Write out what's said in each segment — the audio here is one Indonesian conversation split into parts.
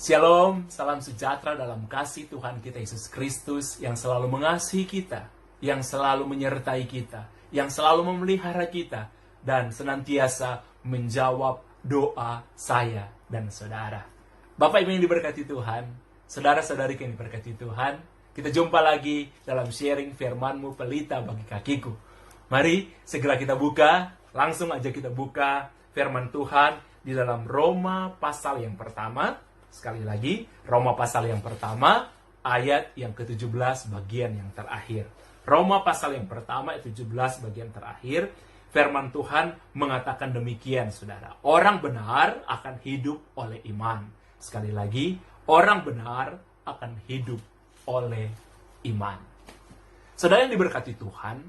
Shalom, salam sejahtera dalam kasih Tuhan kita Yesus Kristus yang selalu mengasihi kita, yang selalu menyertai kita, yang selalu memelihara kita, dan senantiasa menjawab doa saya dan saudara. Bapak Ibu yang diberkati Tuhan, saudara-saudari yang diberkati Tuhan, kita jumpa lagi dalam sharing firman-Mu pelita bagi kakiku. Mari segera kita buka, langsung aja kita buka firman Tuhan di dalam Roma pasal yang pertama. Sekali lagi, Roma pasal yang pertama, ayat yang ke-17 bagian yang terakhir. Roma pasal yang pertama, ayat 17 bagian terakhir, firman Tuhan mengatakan demikian, saudara. Orang benar akan hidup oleh iman. Sekali lagi, orang benar akan hidup oleh iman. Saudara yang diberkati Tuhan,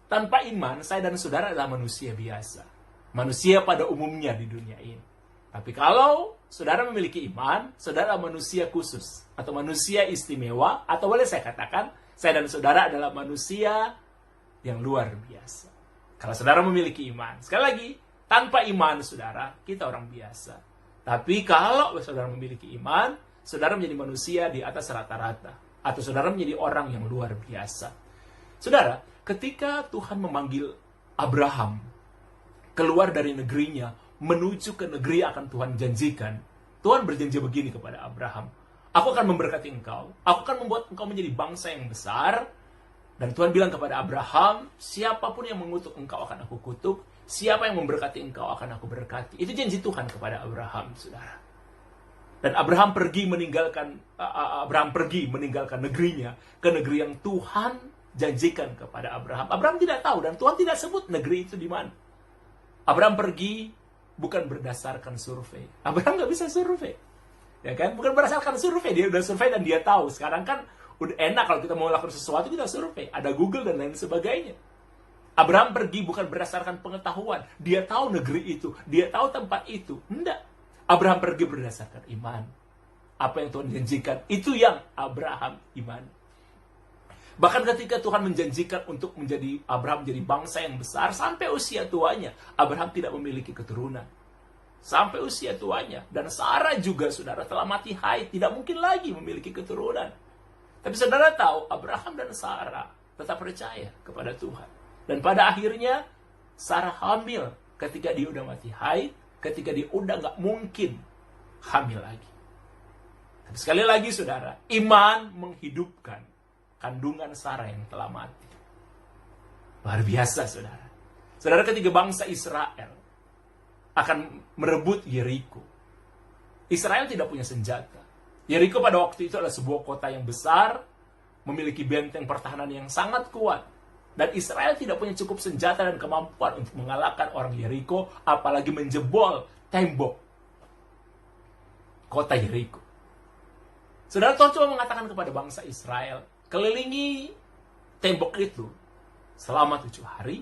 tanpa iman, saya dan saudara adalah manusia biasa. Manusia pada umumnya di dunia ini. Tapi kalau saudara memiliki iman, saudara manusia khusus atau manusia istimewa, atau boleh saya katakan, saya dan saudara adalah manusia yang luar biasa. Kalau saudara memiliki iman, sekali lagi, tanpa iman saudara, kita orang biasa. Tapi kalau saudara memiliki iman, saudara menjadi manusia di atas rata-rata, atau saudara menjadi orang yang luar biasa. Saudara, ketika Tuhan memanggil Abraham keluar dari negerinya, menuju ke negeri akan Tuhan janjikan, Tuhan berjanji begini kepada Abraham, aku akan memberkati engkau, aku akan membuat engkau menjadi bangsa yang besar. Dan Tuhan bilang kepada Abraham, siapapun yang mengutuk engkau akan aku kutuk, siapa yang memberkati engkau akan aku berkati. Itu janji Tuhan kepada Abraham, saudara. Dan Abraham pergi meninggalkan negerinya ke negeri yang Tuhan janjikan kepada Abraham. Abraham tidak tahu dan Tuhan tidak sebut negeri itu di mana. Abraham pergi bukan berdasarkan survei. Abraham nggak bisa survei, ya kan? Bukan berdasarkan survei, dia udah survei dan dia tahu. Sekarang kan udah enak kalau kita mau lakukan sesuatu kita survei, ada Google dan lain sebagainya. Abraham pergi bukan berdasarkan pengetahuan, dia tahu negeri itu, dia tahu tempat itu. Enggak. Abraham pergi berdasarkan iman. Apa yang Tuhan janjikan, itu yang Abraham iman. Bahkan ketika Tuhan menjanjikan untuk menjadi Abraham menjadi bangsa yang besar, sampai usia tuanya, Abraham tidak memiliki keturunan. Sampai usia tuanya. Dan Sarah juga, saudara, telah mati haid, tidak mungkin lagi memiliki keturunan. Tapi saudara tahu, Abraham dan Sarah tetap percaya kepada Tuhan. Dan pada akhirnya, Sarah hamil ketika dia udah mati haid, ketika dia udah gak mungkin hamil lagi. Tapi sekali lagi, saudara, iman menghidupkan kandungan Sarah yang telah mati. Luar biasa, saudara. Saudara, ketika bangsa Israel akan merebut Yeriko, Israel tidak punya senjata. Yeriko pada waktu itu adalah sebuah kota yang besar, memiliki benteng pertahanan yang sangat kuat. Dan Israel tidak punya cukup senjata dan kemampuan untuk mengalahkan orang Yeriko, apalagi menjebol tembok kota Yeriko. Saudara, Tuhan cuma mengatakan kepada bangsa Israel, kelilingi tembok itu selama 7 hari,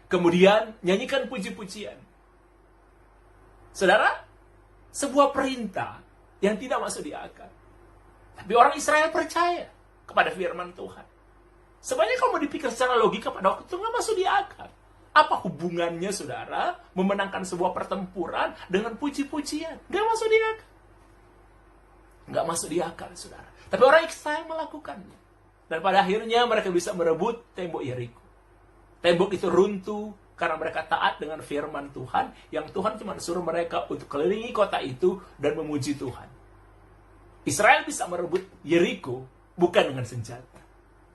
kemudian nyanyikan puji-pujian. Saudara, sebuah perintah yang tidak masuk di akal. Tapi orang Israel percaya kepada firman Tuhan. Sebenarnya kalau mau dipikir secara logika pada waktu itu nggak masuk di akal. Apa hubungannya, saudara, memenangkan sebuah pertempuran dengan puji-pujian? Nggak masuk di akal. Nggak masuk di akal, saudara. Tapi orang Israel melakukannya. Dan pada akhirnya mereka bisa merebut tembok Yeriko. Tembok itu runtuh karena mereka taat dengan firman Tuhan, yang Tuhan cuma suruh mereka untuk kelilingi kota itu dan memuji Tuhan. Israel bisa merebut Yeriko bukan dengan senjata,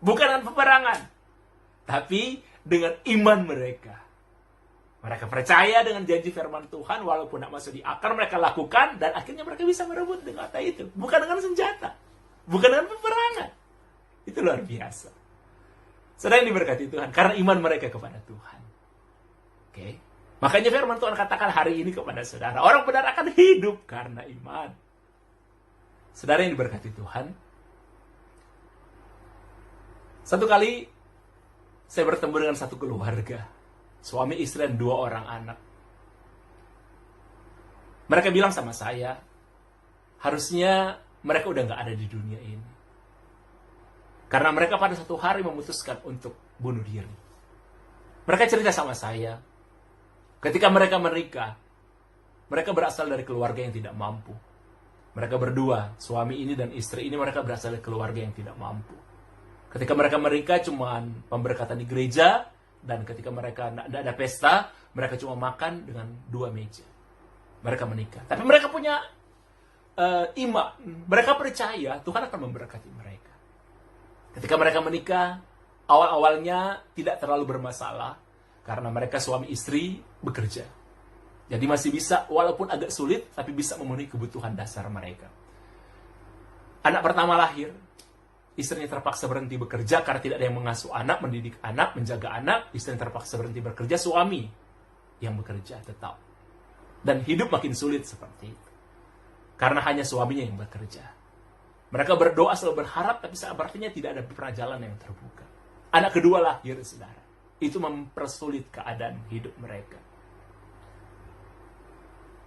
bukan dengan peperangan, tapi dengan iman mereka. Mereka percaya dengan janji firman Tuhan, walaupun tidak masuk di akal, mereka lakukan, dan akhirnya mereka bisa merebut dengan kota itu. Bukan dengan senjata, bukan dengan peperangan. Itu luar biasa. Saudara yang diberkati Tuhan, karena iman mereka kepada Tuhan. Oke? Makanya firman Tuhan katakan hari ini kepada saudara, orang benar akan hidup karena iman. Saudara yang diberkati Tuhan, satu kali saya bertemu dengan satu keluarga, suami istri dan 2 orang anak. Mereka bilang sama saya, harusnya mereka udah gak ada di dunia ini. Karena mereka pada satu hari memutuskan untuk bunuh diri. Mereka cerita sama saya, ketika mereka menikah, mereka berasal dari keluarga yang tidak mampu. Mereka berdua, suami ini dan istri ini, mereka berasal dari keluarga yang tidak mampu. Ketika mereka menikah cuma pemberkatan di gereja, dan ketika mereka tidak ada pesta, mereka cuma makan dengan 2 meja. Mereka menikah. Tapi mereka punya iman. Mereka percaya Tuhan akan memberkati mereka. Ketika mereka menikah, awal-awalnya tidak terlalu bermasalah, karena mereka suami istri bekerja. Jadi masih bisa, walaupun agak sulit, tapi bisa memenuhi kebutuhan dasar mereka. Anak pertama lahir, istrinya terpaksa berhenti bekerja karena tidak ada yang mengasuh anak, mendidik anak, menjaga anak. Istrinya terpaksa berhenti bekerja, suami yang bekerja tetap. Dan hidup makin sulit seperti itu. Karena hanya suaminya yang bekerja. Mereka berdoa selalu berharap, tapi sepertinya tidak ada perjalanan yang terbuka. Anak kedua lahir, saudara. Itu mempersulit keadaan hidup mereka.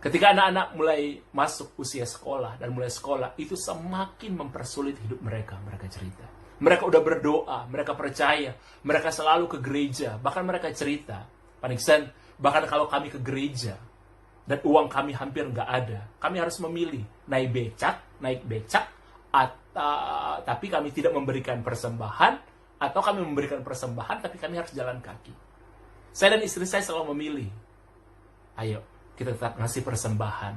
Ketika anak-anak mulai masuk usia sekolah dan mulai sekolah, itu semakin mempersulit hidup mereka. Mereka cerita. Mereka udah berdoa, mereka percaya, mereka selalu ke gereja. Bahkan mereka cerita, Pak Nixon, bahkan kalau kami ke gereja, dan uang kami hampir nggak ada, kami harus memilih naik becak, tapi kami tidak memberikan persembahan, atau kami memberikan persembahan, tapi kami harus jalan kaki. Saya dan istri saya selalu memilih, ayo, kita tetap ngasih persembahan.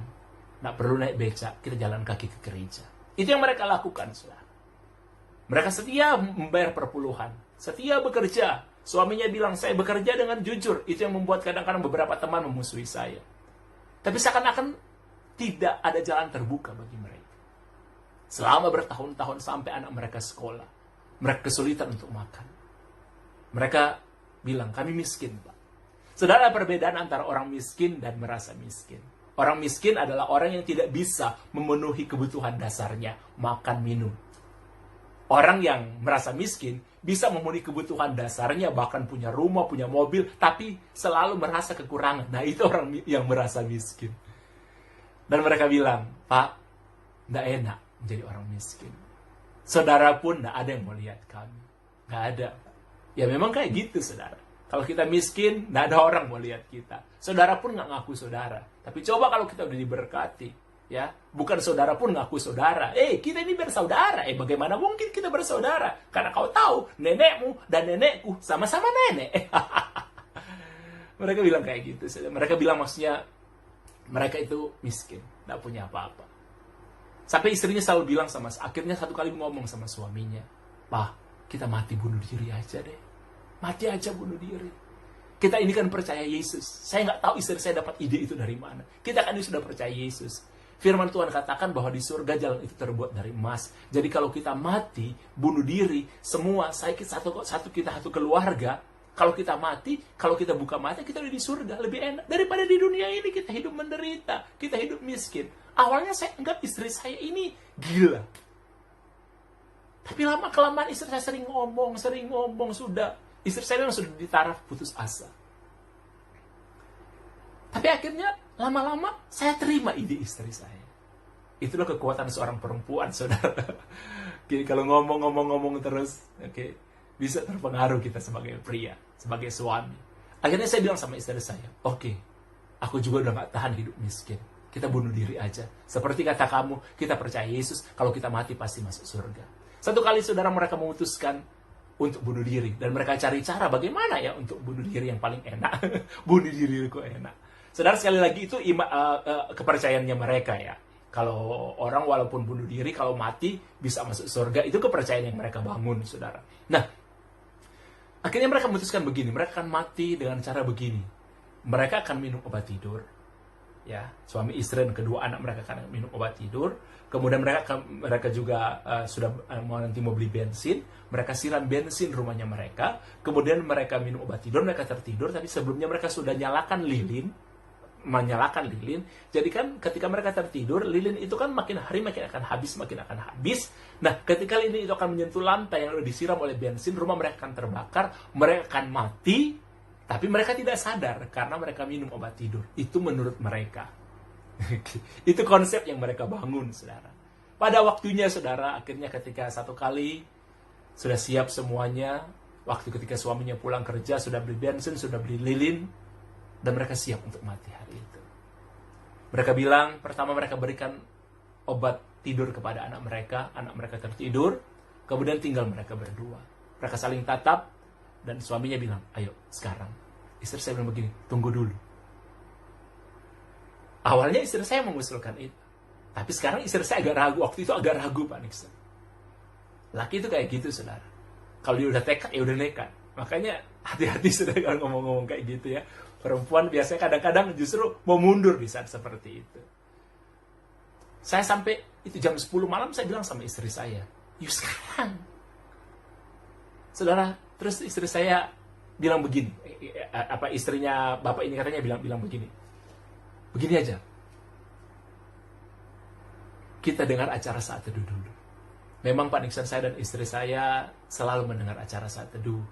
Nggak perlu naik becak, kita jalan kaki ke gereja. Itu yang mereka lakukan, saudara. Mereka setia membayar perpuluhan. Setia bekerja. Suaminya bilang, saya bekerja dengan jujur. Itu yang membuat kadang-kadang beberapa teman memusuhi saya. Tapi seakan-akan tidak ada jalan terbuka bagi mereka. Selama bertahun-tahun sampai anak mereka sekolah. Mereka kesulitan untuk makan. Mereka bilang, kami miskin, Pak. Saudara, perbedaan antara orang miskin dan merasa miskin. Orang miskin adalah orang yang tidak bisa memenuhi kebutuhan dasarnya, makan, minum. Orang yang merasa miskin bisa memenuhi kebutuhan dasarnya, bahkan punya rumah, punya mobil, tapi selalu merasa kekurangan. Nah, itu orang yang merasa miskin. Dan mereka bilang, Pak, tidak enak menjadi orang miskin. Saudara pun tidak ada yang mau lihat kami. Nggak ada. Ya memang kayak gitu, saudara. Kalau kita miskin, tidak ada orang mau lihat kita. Saudara pun nggak ngaku saudara. Tapi coba kalau kita udah diberkati, ya, bukan saudara pun ngaku saudara. Kita ini bersaudara. Bagaimana mungkin kita bersaudara? Karena kau tahu, nenekmu dan nenekku sama-sama nenek. Mereka bilang kayak gitu. Mereka bilang maksudnya, mereka itu miskin, tidak punya apa-apa. Sampai istrinya selalu bilang akhirnya satu kali ngomong sama suaminya, Pak, kita mati bunuh diri aja deh. Mati aja bunuh diri. Kita ini kan percaya Yesus. Saya nggak tahu istri saya dapat ide itu dari mana. Kita kan ini sudah percaya Yesus. Firman Tuhan katakan bahwa di surga jalan itu terbuat dari emas. Jadi kalau kita mati, bunuh diri, semua, satu keluarga, kalau kita mati, kalau kita buka mata, kita udah di surga. Lebih enak daripada di dunia ini kita hidup menderita, kita hidup miskin. Awalnya saya anggap istri saya ini gila. Tapi lama-kelamaan istri saya sering ngomong, sudah. Istri saya memang sudah di taraf putus asa. Tapi akhirnya lama-lama saya terima ide istri saya. Itulah kekuatan seorang perempuan, saudara. Jadi kalau ngomong terus, bisa terpengaruh kita sebagai pria, sebagai suami. Akhirnya saya bilang sama istri saya, oke, aku juga udah gak tahan hidup miskin. Kita bunuh diri aja. Seperti kata kamu, kita percaya Yesus, kalau kita mati pasti masuk surga. Satu kali saudara mereka memutuskan untuk bunuh diri. Dan mereka cari cara bagaimana ya untuk bunuh diri yang paling enak. Bunuh diri kok enak. Saudara, sekali lagi itu kepercayaannya mereka ya. Kalau orang walaupun bunuh diri, kalau mati bisa masuk surga, itu kepercayaan yang mereka bangun, saudara. Nah, akhirnya mereka memutuskan begini, mereka akan mati dengan cara begini. Mereka akan minum obat tidur. Ya, suami istri dan kedua anak mereka akan minum obat tidur. Kemudian mereka juga sudah nanti mau beli bensin. Mereka siram bensin rumahnya mereka. Kemudian mereka minum obat tidur, mereka tertidur. Tapi sebelumnya mereka sudah menyalakan lilin. Jadi kan ketika mereka tertidur, lilin itu kan makin hari makin akan habis. Nah, ketika lilin itu akan menyentuh lantai yang sudah disiram oleh bensin, rumah mereka akan terbakar, mereka akan mati. Tapi mereka tidak sadar karena mereka minum obat tidur. Itu menurut mereka. Itu konsep yang mereka bangun, saudara. Pada waktunya, saudara, akhirnya ketika satu kali sudah siap semuanya, waktu ketika suaminya pulang kerja, sudah beli bensin, sudah beli lilin, dan mereka siap untuk mati hari itu. Mereka bilang, pertama mereka berikan obat tidur kepada anak mereka tertidur, kemudian tinggal mereka berdua. Mereka saling tatap, dan suaminya bilang, ayo sekarang. Istri saya bilang begini, tunggu dulu. Awalnya istri saya mengusulkan itu. Tapi sekarang istri saya agak ragu, waktu itu agak ragu Pak Nixon. Laki itu kayak gitu, saudara. Kalau dia udah tekad, ya udah nekat. Makanya hati-hati saudara kalau ngomong-ngomong kayak gitu ya. Perempuan biasanya kadang-kadang justru mau mundur di saat seperti itu. Saya sampai itu jam 10 malam saya bilang sama istri saya, yuk sekarang. Saudara, terus istri saya bilang begini, istrinya bapak ini katanya bilang begini. Begini aja. Kita dengar acara Saat Teduh dulu. Memang Pak Nixon, saya dan istri saya selalu mendengar acara Saat Teduh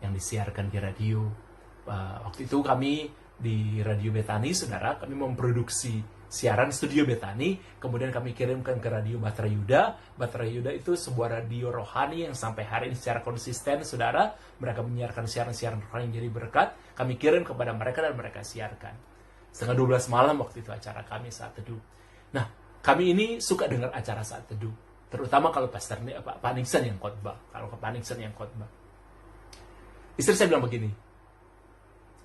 yang disiarkan di radio. Waktu itu kami di Radio Betani, saudara, kami memproduksi siaran Studio Betani, kemudian kami kirimkan ke Radio Batra Yuda. Batra Yuda itu sebuah radio rohani yang sampai hari ini secara konsisten, saudara. Mereka menyiarkan siaran-siaran rohani yang jadi berkat. Kami kirim kepada mereka dan mereka siarkan. Setengah 12 malam waktu itu acara kami Saat Teduh. Nah, kami ini suka dengar acara Saat Teduh. Terutama kalau Pak Nixon yang khotbah. Kalau Pak Nixon yang khotbah. Istri saya bilang begini,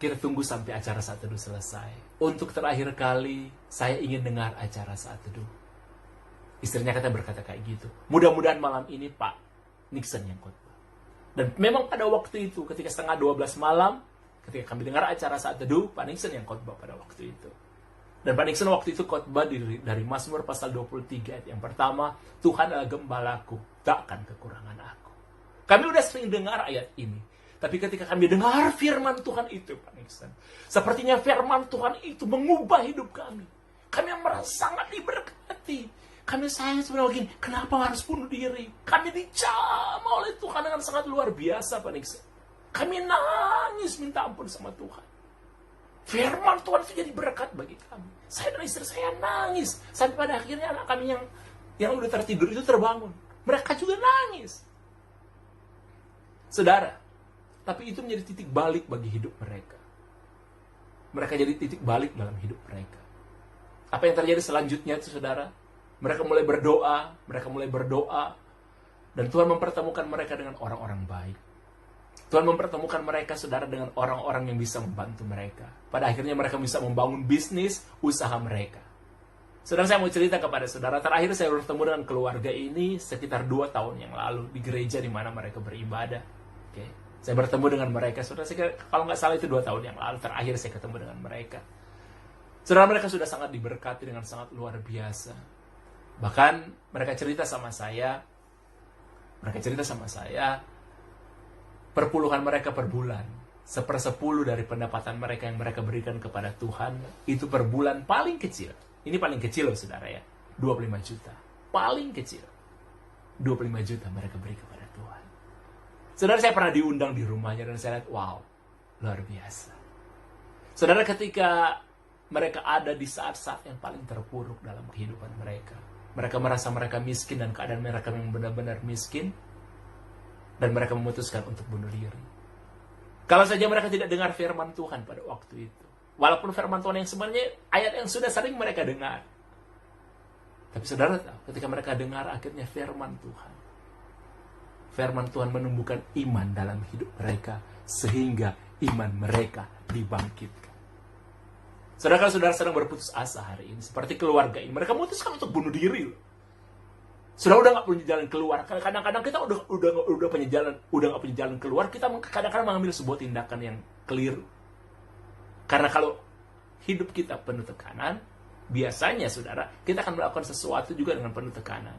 kita tunggu sampai acara Saat Teduh selesai. Untuk terakhir kali, saya ingin dengar acara Saat Teduh. Istrinya berkata kayak gitu. Mudah-mudahan malam ini Pak Nixon yang khotbah. Dan memang pada waktu itu, ketika setengah 12 malam, ketika kami dengar acara Saat Teduh, Pak Nixon yang khotbah pada waktu itu. Dan Pak Nixon waktu itu khotbah dari Mazmur pasal 23 ayat yang pertama, Tuhan adalah gembalaku, takkan kekurangan aku. Kami udah sering dengar ayat ini. Tapi ketika kami dengar firman Tuhan itu, Pak Nixon, sepertinya firman Tuhan itu mengubah hidup kami. Kami merasa sangat diberkati. Kami sayang sebenarnya begini, kenapa harus bunuh diri? Kami dijamah oleh Tuhan dengan sangat luar biasa, Pak Nixon. Kami nangis minta ampun sama Tuhan. Firman Tuhan itu jadi berkat bagi kami. Saya dan istri saya nangis. Sampai pada akhirnya anak kami yang udah tertidur itu terbangun. Mereka juga nangis. Saudara, tapi itu menjadi titik balik bagi hidup mereka. Mereka jadi titik balik dalam hidup mereka. Apa yang terjadi selanjutnya itu, saudara? Mereka mulai berdoa. Dan Tuhan mempertemukan mereka dengan orang-orang baik. Tuhan mempertemukan mereka, saudara, dengan orang-orang yang bisa membantu mereka. Pada akhirnya mereka bisa membangun bisnis, usaha mereka. Saudara, saya mau cerita kepada saudara, terakhir saya bertemu dengan keluarga ini sekitar 2 tahun yang lalu di gereja di mana mereka beribadah. Oke. Saya bertemu dengan mereka, saudara, kalau nggak salah itu 2 tahun yang lalu, terakhir saya ketemu dengan mereka. Saudara, mereka sudah sangat diberkati dengan sangat luar biasa. Bahkan mereka cerita sama saya, perpuluhan mereka per bulan, 1/10 dari pendapatan mereka yang mereka berikan kepada Tuhan, itu per bulan paling kecil. Ini paling kecil loh, saudara ya. 25 juta. Paling kecil. 25 juta mereka beri kepada Tuhan. Saudara, saya pernah diundang di rumahnya dan saya lihat, wow, luar biasa. Saudara, ketika mereka ada di saat-saat yang paling terpuruk dalam kehidupan mereka, mereka merasa mereka miskin dan keadaan mereka yang benar-benar miskin, dan mereka memutuskan untuk bunuh diri. Kalau saja mereka tidak dengar firman Tuhan pada waktu itu. Walaupun firman Tuhan yang sebenarnya ayat yang sudah sering mereka dengar. Tapi saudara tahu, ketika mereka dengar akhirnya firman Tuhan. Firman Tuhan menumbuhkan iman dalam hidup mereka. Sehingga iman mereka dibangkitkan. Saudara, kalau saudara sedang berputus asa hari ini, seperti keluarga ini, mereka memutuskan untuk bunuh diri loh. Sudah udah nggak punya jalan keluar. Kadang-kadang kita udah nggak punya jalan keluar. Kita kadang-kadang mengambil sebuah tindakan yang keliru. Karena kalau hidup kita penuh tekanan, biasanya saudara, kita akan melakukan sesuatu juga dengan penuh tekanan.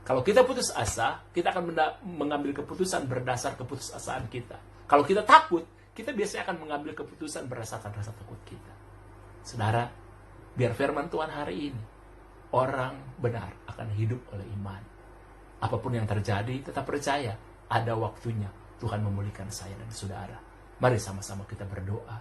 Kalau kita putus asa, kita akan mengambil keputusan berdasar keputusasaan kita. Kalau kita takut, kita biasanya akan mengambil keputusan berdasarkan rasa takut kita. Saudara, biar firman Tuhan hari ini, orang benar akan hidup oleh iman. Apapun yang terjadi, tetap percaya ada waktunya Tuhan memulihkan saya dan saudara. Mari sama-sama kita berdoa.